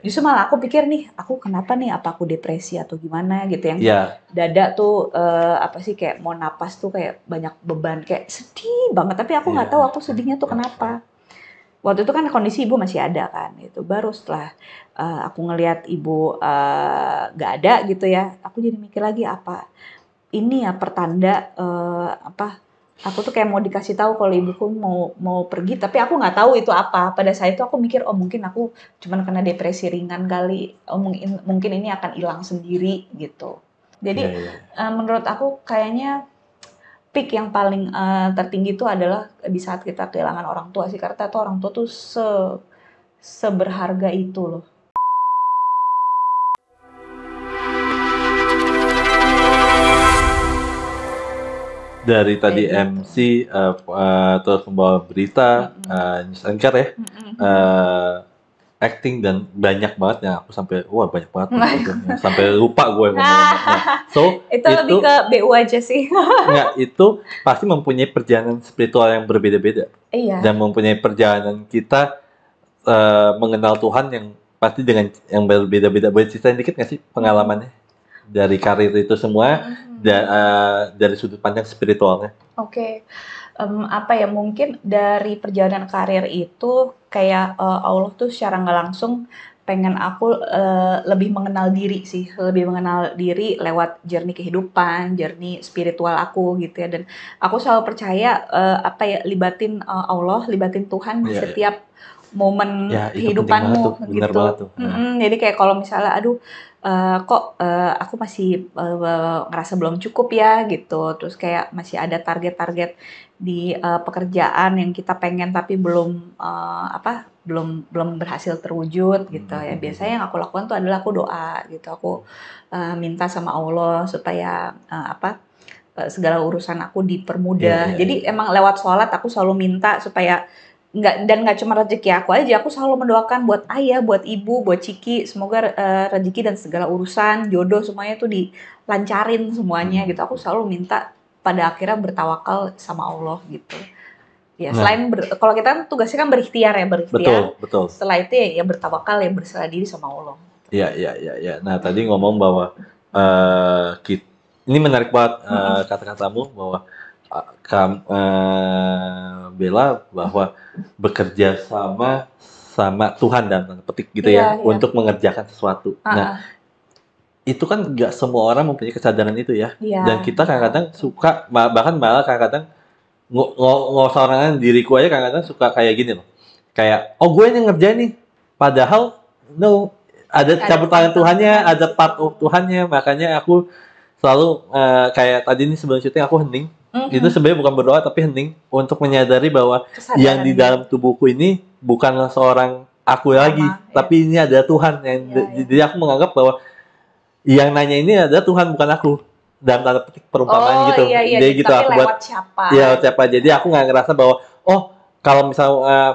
Justru malah aku pikir nih, aku kenapa nih? Apa aku depresi atau gimana gitu yang Iya. dada tuh apa sih kayak mau napas tuh kayak banyak beban kayak sedih banget. Tapi aku nggak tahu Iya. aku sedihnya tuh Iya. kenapa. Waktu itu kan kondisi ibu masih ada kan gitu. Baru setelah aku ngelihat ibu nggak ada gitu ya, aku jadi mikir lagi apa ini ya pertanda apa aku tuh kayak mau dikasih tahu kalau ibuku mau mau pergi tapi aku nggak tahu itu apa pada saat itu aku mikir oh mungkin aku cuman kena depresi ringan kali oh mungkin mungkin ini akan hilang sendiri gitu Iya. jadi Iya. menurut aku kayaknya peak yang paling tertinggi itu adalah di saat kita kehilangan orang tua sih karena tuh orang tua tuh seberharga itu loh. Dari Kayak tadi gitu. MC terus membawa berita, Mm-mm. news anchor ya, Mm-mm. acting dan banyak banget yang aku sampai wah banyak banget nih gitu yang sampai lupa gue ngomong-ngomongnya. So Itu lebih ke itu BU aja sih. nggak itu pasti mempunyai perjalanan spiritual yang berbeda-beda dan Iya. mempunyai perjalanan kita mengenal Tuhan yang pasti dengan yang berbeda-beda. Boleh ceritain dikit nggak sih Mm-mm. pengalamannya dari karir itu semua Mm-mm. dari sudut pandang spiritualnya? Oke, apa ya, mungkin dari perjalanan karir itu kayak, Allah tuh secara nggak langsung pengen aku, lebih mengenal diri sih, lebih mengenal diri lewat journey kehidupan, journey spiritual aku gitu ya, dan aku selalu percaya, apa ya, libatin, Allah, libatin Tuhan di Iya, iya. setiap momen Ya, itu penting banget tuh, kehidupanmu bener banget gitu. tuh. Jadi kayak kalau misalnya, aduh, kok aku masih ngerasa belum cukup ya gitu, terus kayak masih ada target-target di pekerjaan yang kita pengen tapi belum apa belum belum berhasil terwujud gitu ya. Biasanya yang aku lakukan tuh adalah aku doa gitu, aku minta sama Allah supaya apa segala urusan aku Iya, dipermudah. iya, iya. Jadi emang lewat sholat aku selalu minta supaya nggak cuma rezeki aku aja, aku selalu mendoakan buat ayah, buat ibu, buat Ciki, semoga rezeki dan segala urusan, jodoh semuanya tuh dilancarin semuanya gitu. Aku selalu minta pada akhirnya bertawakal sama Allah gitu. Ya, Nah, kalau kita kan tugasnya kan berikhtiar ya, berikhtiar. betul, betul. Setelah itu ya bertawakal ya berserah diri sama Allah. Iya, iya, iya, iya. Nah, tadi ngomong bahwa eh ini menarik banget Mm-mm. kata-katamu bahwa Bella bahwa bekerja sama Tuhan dan tanda petik gitu Iya, ya iya. untuk mengerjakan sesuatu. Ah, Nah, ah. itu kan nggak semua orang mempunyai kesadaran itu ya. Iya, Dan kita iya, kadang-kadang betul. suka bahkan malah kadang-kadang nggak usah orang lain, diriku aja kadang-kadang suka kayak gini loh. Kayak, oh gue yang ngerjain nih. Padahal, no, ada Ada campur tangan part Tuhannya, Tuhan di ada situ. part of Tuhannya. Makanya aku selalu kayak tadi nih sebelum syuting aku hening. Itu Mhm. sebenarnya bukan berdoa tapi hening untuk menyadari bahwa yang Kesadaran di diri. dalam tubuhku ini bukanlah seorang aku lagi, Sama, ya. tapi ini ada Tuhan. Iya, iya. Jadi aku menganggap bahwa yang nanya ini adalah Tuhan bukan aku. Dalam tanda petik perumpamaan Oh, gitu. iya, iya. Jadi gitu Tapi aku lewat buat siapa ya siapa. gitu. Jadi aku nggak ngerasa bahwa oh kalau misal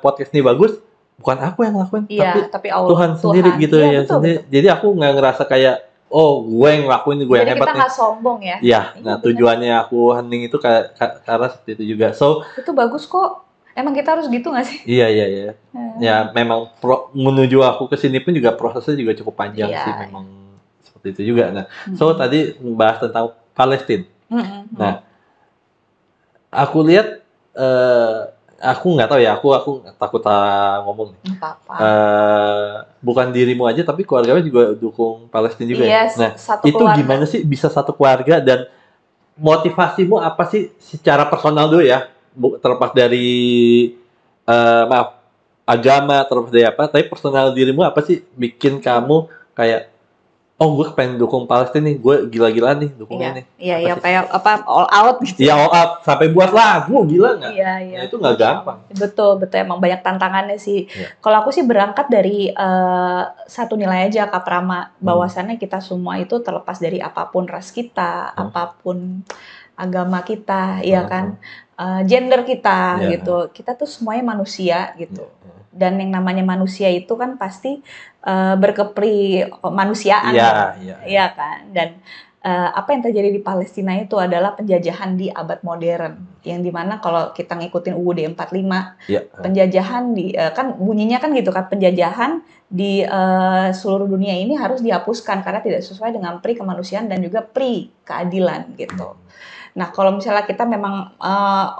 podcast ini bagus bukan aku yang ngelakuin Iya, tapi tapi Allah, Tuhan sendiri Tuhan. gitu Iya, ya betul, betul. sendiri. Jadi aku nggak ngerasa kayak oh gue yang ngelakuin gue yang Jadi kita hebat nih. nggak sombong ya. Iya, Iya, nah bener. tujuannya aku hening itu karena seperti itu juga. So, Itu bagus kok. Emang kita harus gitu nggak sih? iya iya iya. Ya memang menuju aku ke sini pun juga prosesnya juga cukup panjang Iya, sih iya. memang seperti itu juga. Nah, so Mm-mm. tadi membahas tentang Palestina. Mm-mm, mm. Nah, aku lihat eh aku nggak tahu ya, aku takut ngomong nih. Nggak apa-apa. Bukan dirimu aja tapi keluargamu juga dukung Palestina juga ya. Iya, Nah, satu itu keluarga. gimana sih bisa satu keluarga dan motivasimu apa sih secara personal dulu ya? Terlepas dari maaf agama terlepas dari apa, tapi personal dirimu apa sih bikin kamu kayak oh gue pengen dukung Palestina nih, gue gila-gilaan nih Iya, dukungnya nih. iya, Apa iya. sih? Kayak apa all out gitu Iya ya. all up sampai buat lagu gila nggak? Iya, Nah iya, itu nggak Masya Allah. gampang. Betul, betul. Emang banyak tantangannya sih. Iya. Kalau aku sih berangkat dari satu nilai aja, Kak Prama. Bahwasannya kita semua itu terlepas dari apapun ras kita, apapun agama kita, ya kan, gender kita Iya. gitu. Kita tuh semuanya manusia Iya. gitu. Dan yang namanya manusia itu kan pasti berkepri manusiaan Iya, dong, iya, iya. ya kan. Dan apa yang terjadi di Palestina itu adalah penjajahan di abad modern, yang dimana kalau kita ngikutin UUD 45, Ya. penjajahan kan bunyinya kan gitu kan, penjajahan di seluruh dunia ini harus dihapuskan karena tidak sesuai dengan pri kemanusiaan dan juga pri keadilan gitu. Nah, kalau misalnya kita memang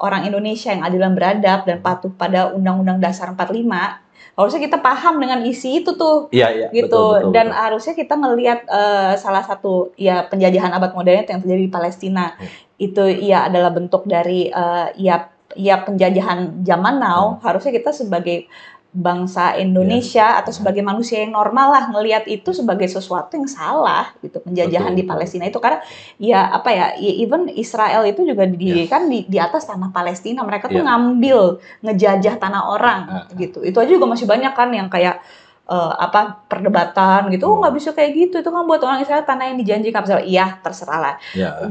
orang Indonesia yang adil dan beradab dan patuh pada Undang-Undang Dasar 45, harusnya kita paham dengan isi itu tuh, Iya, gitu. betul. Dan harusnya kita ngelihat salah satu ya penjajahan abad modern yang terjadi di Palestina itu ya adalah bentuk dari ya penjajahan zaman now. Harusnya kita sebagai bangsa Indonesia atau sebagai manusia yang normal lah ngelihat itu sebagai sesuatu yang salah gitu, penjajahan di Palestina itu, karena ya apa ya, even Israel itu juga kan di atas tanah Palestina, mereka tuh ngambil ngejajah tanah orang gitu. Itu aja juga masih banyak kan yang kayak perdebatan gitu, nggak bisa kayak gitu, itu kan buat orang Israel tanah yang dijanjikan. Iya, terserah lah,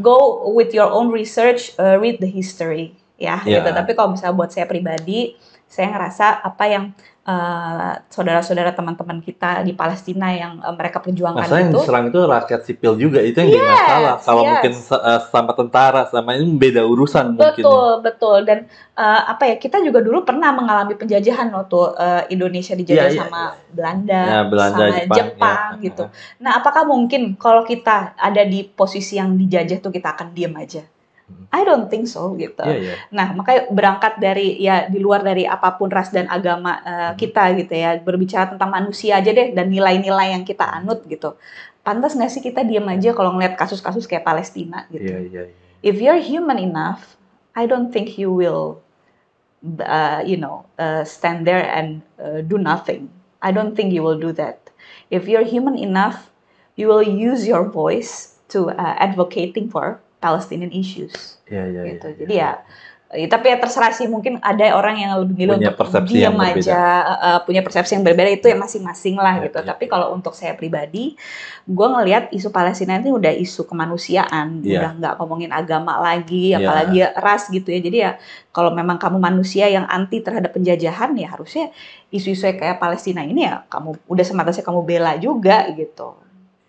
go with your own research, read the history ya gitu. Tapi kalau misalnya buat saya pribadi, saya ngerasa apa yang saudara-saudara teman-teman kita di Palestina yang mereka perjuangkan masalah itu. Yang diserang itu rakyat sipil juga, itu yang jadi masalah. Kalau mungkin sama tentara, sama ini beda urusan mungkin. Betul. Dan apa ya, kita juga dulu pernah mengalami penjajahan waktu Indonesia dijajah sama Belanda, sama Jepang gitu. Nah, apakah mungkin kalau kita ada di posisi yang dijajah tuh kita akan diam aja? I don't think so gitu. Nah, makanya berangkat dari ya di luar dari apapun ras dan agama kita gitu ya, berbicara tentang manusia aja deh dan nilai-nilai yang kita anut gitu. Pantas nggak sih kita diam aja kalau ngeliat kasus-kasus kayak Palestina gitu? If you're human enough, I don't think you will stand there and do nothing. I don't think you will do that. If you're human enough, you will use your voice to advocating for Palestinian issues. Gitu. Jadi tapi ya terserah sih, mungkin ada orang yang lebih milih untuk diam aja, punya persepsi yang berbeda, itu ya masing-masing lah gitu. Tapi kalau untuk saya pribadi, gue ngelihat isu Palestina ini udah isu kemanusiaan, udah nggak ngomongin agama lagi, apalagi ras gitu ya. Jadi ya kalau memang kamu manusia yang anti terhadap penjajahan, ya harusnya isu-isu kayak Palestina ini ya kamu udah semangatnya kamu bela juga gitu.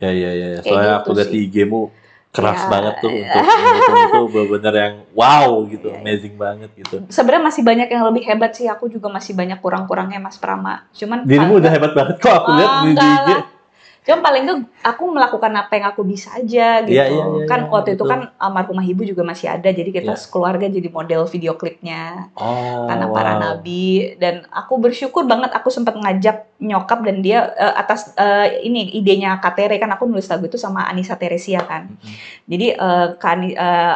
Soalnya gitu aku lihat di IG-mu keras banget tuh untuk itu benar-benar yang wow gitu, amazing banget gitu. Sebenarnya masih banyak yang lebih hebat sih, aku juga masih banyak kurang-kurangnya Mas Prama. Cuman dirimu udah hebat banget kok, aku lihat di IG. Cuman paling tuh aku melakukan apa yang aku bisa aja gitu. Kan waktu itu kan almarhumah ibu juga masih ada, jadi kita sekeluarga jadi model video klipnya Tanah Para Nabi. Dan aku bersyukur banget aku sempat ngajak nyokap dan dia atas ini idenya Katere, kan aku nulis lagu itu sama Anissa Teresia kan. Jadi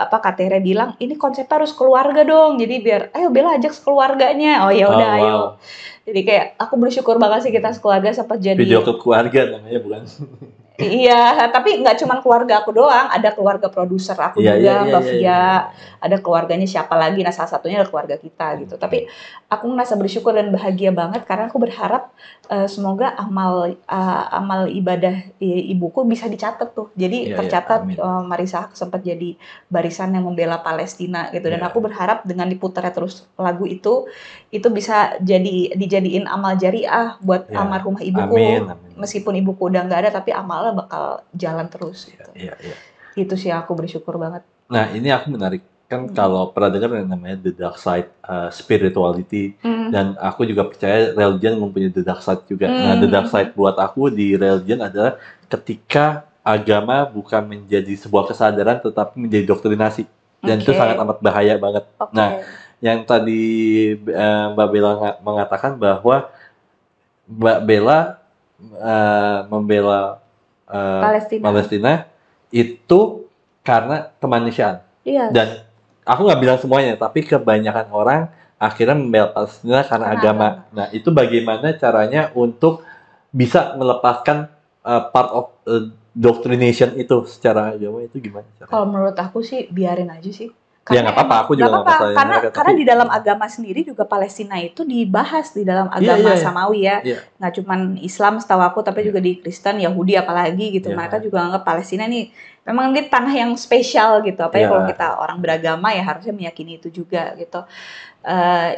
Katere bilang ini konsepnya harus keluarga dong. Jadi biar ayo Bella ajak keluarganya. Oh ya udah ayo. Jadi kayak aku bersyukur banget sih kita sekeluarga sempat jadi video klip keluarga namanya, bukan? Iya, tapi nggak cuma keluarga aku doang, ada keluarga produser aku juga, Mbak Via, ada keluarganya siapa lagi, nah salah satunya adalah keluarga kita gitu. Tapi aku merasa bersyukur dan bahagia banget karena aku berharap semoga amal ibadah ibuku bisa dicatat tuh. Jadi tercatat Marissa sempat jadi barisan yang membela Palestina gitu. Dan aku berharap dengan diputarnya terus lagu itu bisa dijadiin amal jariah buat almarhumah ibuku. Meskipun ibuku udah nggak ada, tapi amalnya bakal jalan terus gitu. Itu sih aku bersyukur banget. Nah, ini aku menarik kan kalau pernah dengar yang namanya The Dark Side Spirituality, dan aku juga percaya religion mempunyai The Dark Side juga. Nah, The Dark Side buat aku di religion adalah ketika agama bukan menjadi sebuah kesadaran tetapi menjadi doktrinasi, dan itu sangat amat bahaya banget. Nah, yang tadi Mbak Bella mengatakan bahwa Mbak Bella membela Palestina itu karena kemanusiaan. Dan aku nggak bilang semuanya, tapi kebanyakan orang akhirnya membela Palestina karena agama. Nah, itu bagaimana caranya untuk bisa melepaskan part of doctrination itu secara agama, itu gimana caranya? Kalau menurut aku sih biarin aja sih. Ya Karena nggak apa-apa, emang aku nggak juga nggak apa-apa, masalah karena mereka, karena tapi di dalam agama sendiri juga Palestina itu dibahas di dalam iya iya agama iya Samawi ya, iya nggak cuman Islam setahu aku, tapi iya juga di Kristen, Yahudi apalagi gitu, mereka iya juga anggap Palestina nih memang di tanah yang spesial gitu, apalagi iya kalau kita orang beragama ya harusnya meyakini itu juga gitu.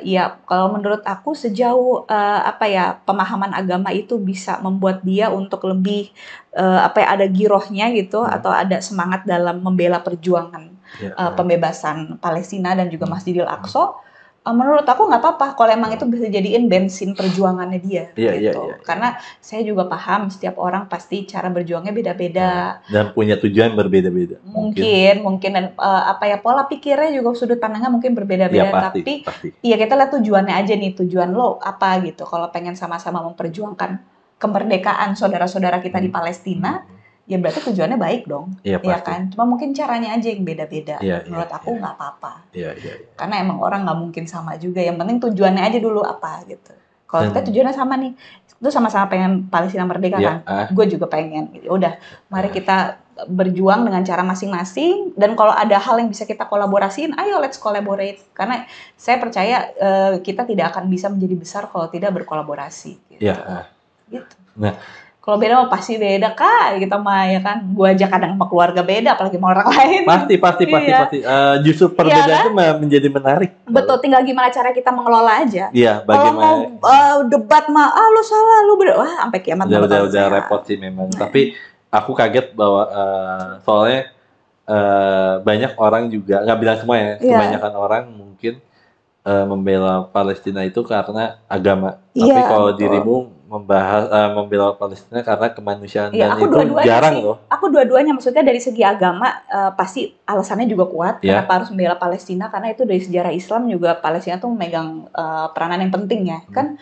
Ya kalau menurut aku sejauh apa ya pemahaman agama itu bisa membuat dia untuk lebih apa ya ada girohnya gitu hmm, atau ada semangat dalam membela perjuangan iya pembebasan Palestina dan juga hmm, Masjidil hmm. Aqsa, menurut aku nggak apa-apa kalau emang itu bisa jadiin bensin perjuangannya dia Iya iya iya gitu. iya. Karena saya juga paham setiap orang pasti cara berjuangnya Nah, beda-beda. dan punya tujuan berbeda-beda mungkin. Mungkin dan apa ya pola pikirnya juga sudut pandangnya mungkin Iya berbeda-beda. pasti Tapi pasti. ya kita lihat tujuannya aja nih tujuan lo apa gitu. Kalau pengen sama-sama memperjuangkan kemerdekaan saudara-saudara kita di Hmm, hmm, Palestina, hmm. ya berarti tujuannya baik dong, Iya ya pasti. kan? Cuma mungkin caranya aja yang beda-beda. Iya iya Menurut iya aku nggak apa-apa. iya iya. Iya. Karena emang orang nggak mungkin sama juga. Yang penting tujuannya aja dulu apa gitu. Kalau kita Dan tujuannya sama nih, itu sama-sama pengen Palestina merdeka ya kan. Gue juga pengen. Ya udah, mari kita berjuang dengan cara masing-masing. Dan kalau ada hal yang bisa kita kolaborasiin, ayo let's collaborate. Karena saya percaya kita tidak akan bisa menjadi besar kalau tidak berkolaborasi. Gitu. ya. Gitu. Nah, Kalau beda mah pasti beda kak, kita mah ya kan. Gue aja kadang sama keluarga beda, apalagi sama orang lain. pasti. Iya, Justru iya perbedaan kan? itu menjadi menarik. Betul, tinggal gimana cara kita mengelola aja. Iya, Kalau mau bagaimana debat mah, lu salah, lu bener. Wah, sampai kiamat nggak bakal udah selesai. repot sih memang. Tapi aku kaget bahwa soalnya banyak orang juga nggak bilang semua ya, Iya, kebanyakan orang mungkin membela Palestina itu karena agama. Tapi iya kalau betul. dirimu membela Palestina karena kemanusiaan Iya, dan aku itu dua-duanya jarang sih. loh. Aku dua-duanya, maksudnya dari segi agama pasti alasannya juga kuat. Ya. Kenapa harus membela Palestina? Karena itu dari sejarah Islam juga Palestina tuh memegang peranan yang penting ya. Kan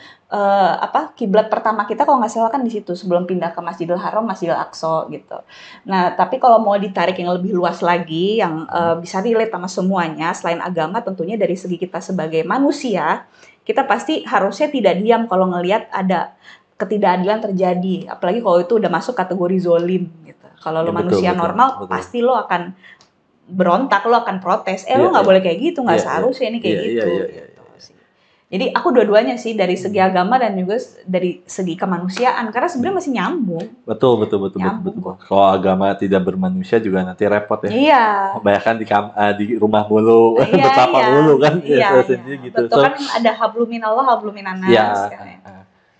apa kiblat pertama kita kalau nggak salah kan di situ sebelum pindah ke Masjidil Haram, Masjidil Aqsa gitu. Nah, tapi kalau mau ditarik yang lebih luas lagi, yang bisa relate sama semuanya, selain agama, tentunya dari segi kita sebagai manusia, kita pasti harusnya tidak diam kalau ngelihat ada ketidakadilan terjadi, apalagi kalau itu udah masuk kategori zolim gitu. Kalau Ya lo betul manusia betul normal, betul. pasti lo akan berontak, lo akan protes. Iya Lo nggak iya boleh kayak gitu, nggak iya iya seharusnya ini kayak iya iya gitu. iya iya. Gitu sih. Jadi aku dua-duanya sih dari segi agama dan juga dari segi kemanusiaan, karena sebenarnya masih nyambung, Betul. kok. Kalau agama tidak bermanusia juga nanti repot ya. Iya, Kebanyakan di rumah mulu, betapa iya, mulu kan iya, ya iya. sendiri gitu. Betul So, kan ada habluminallah, habluminanas. ya,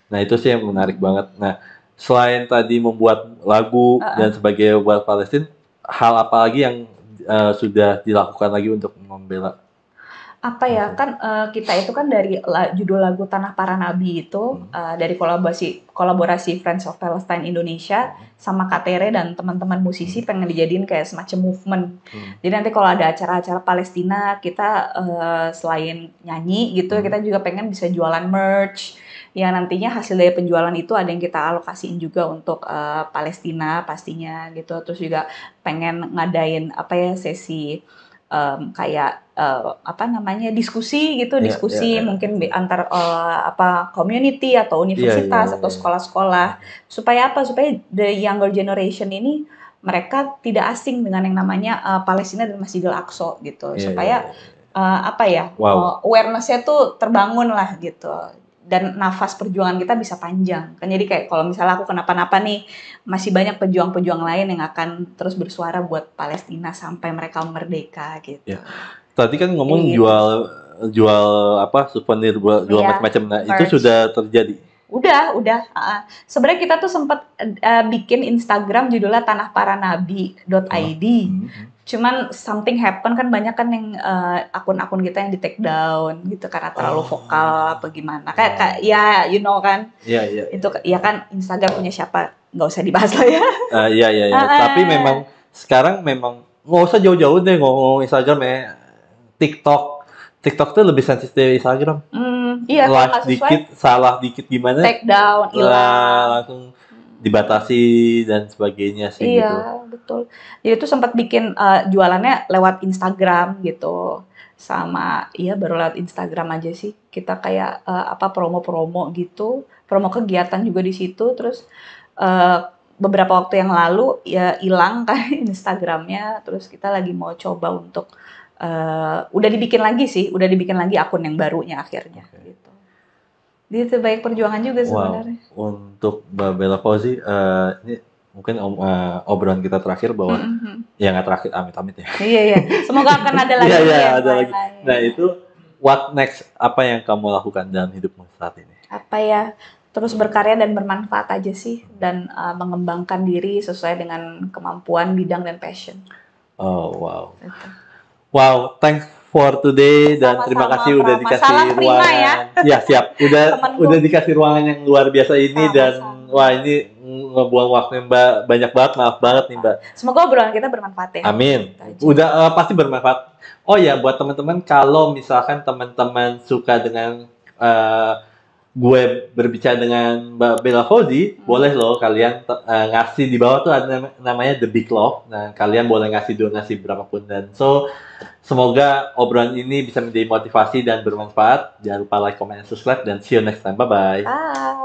nah itu sih yang menarik banget. Nah, selain tadi membuat lagu dan sebagainya buat Palestina, hal apa lagi yang sudah dilakukan lagi untuk membela? Apa ya kan kita itu kan dari judul lagu Tanah Para Nabi itu dari kolaborasi Friends of Palestine Indonesia sama KTR dan teman-teman musisi pengen dijadiin kayak semacam movement. Jadi nanti kalau ada acara-acara Palestina kita selain nyanyi gitu kita juga pengen bisa jualan merch. Ya nantinya hasil dari penjualan itu ada yang kita alokasiin juga untuk Palestina pastinya gitu. Terus juga pengen ngadain apa ya sesi kayak apa namanya diskusi gitu, diskusi mungkin antar apa community atau universitas atau sekolah-sekolah supaya apa? Supaya the younger generation ini mereka tidak asing dengan yang namanya Palestina dan Masjidil Aqsa gitu. Supaya apa ya? Awareness-nya tuh terbangun lah gitu. Dan nafas perjuangan kita bisa panjang. Kan jadi kayak kalau misalnya aku kenapa-napa nih, masih banyak pejuang-pejuang lain yang akan terus bersuara buat Palestina sampai mereka merdeka gitu. Ya. Tadi kan ngomong gitu. jual apa souvenir jual macam-macam. Nah, merch. Itu sudah terjadi. Udah. Sebenarnya kita tuh sempat bikin Instagram judulnya tanahparanabi.id. Cuman something happen kan banyak kan yang akun-akun kita yang di take down gitu karena terlalu vokal apa gimana. Kayak ya you know kan. Iya. Itu ya kan Instagram punya siapa? Nggak usah dibahas lah ya. Iya. Tapi memang sekarang memang nggak usah jauh-jauh deh ngomong Instagram ya. TikTok tuh lebih sensitif dari Instagram. Iya, like dikit, salah dikit gimana? Take down, hilang. Langsung dibatasi dan sebagainya sih gitu. Iya, betul. Jadi itu sempat bikin jualannya lewat Instagram gitu. Sama baru lewat Instagram aja sih. Kita kayak apa promo-promo gitu, promo kegiatan juga di situ. Terus beberapa waktu yang lalu ya hilang kan Instagramnya. Terus kita lagi mau coba untuk udah dibikin lagi sih, udah dibikin lagi akun yang barunya akhirnya. Oke. Gitu. Itu banyak perjuangan juga Wow, sebenarnya. untuk Mbak Bella Fauzi, ini mungkin obrolan kita terakhir bahwa ya nggak terakhir, amit-amit ya. Iya iya, semoga akan ada lagi Iya, iya, yang ada lagi. lain-lain. Nah, itu what next? Apa yang kamu lakukan dalam hidupmu saat ini? Apa ya, terus berkarya dan bermanfaat aja sih, dan mengembangkan diri sesuai dengan kemampuan, bidang, dan passion. Oh, wow. Gitu. Wow, thanks for today dan Sama-sama, terima kasih udah Prama. dikasih Salam Prima ruangan. ya. Ya, siap. Temanku. Udah dikasih ruangan yang luar biasa ini dan Sama-sama. wah, ini ngebuang waktu Mbak banyak banget. Maaf banget nih, Mbak. Semoga obrolan kita bermanfaat ya. Amin. Gitu aja. Udah pasti bermanfaat. Oh ya, buat teman-teman, kalau misalkan teman-teman suka dengan gue berbicara dengan Mbak Bella Fauzi, boleh loh kalian ngasih di bawah tuh ada namanya The Big Love. Nah, kalian boleh ngasih donasi berapapun dan semoga obrolan ini bisa menjadi motivasi dan bermanfaat. Jangan lupa like, comment, and subscribe dan see you next time. Bye bye. Bye.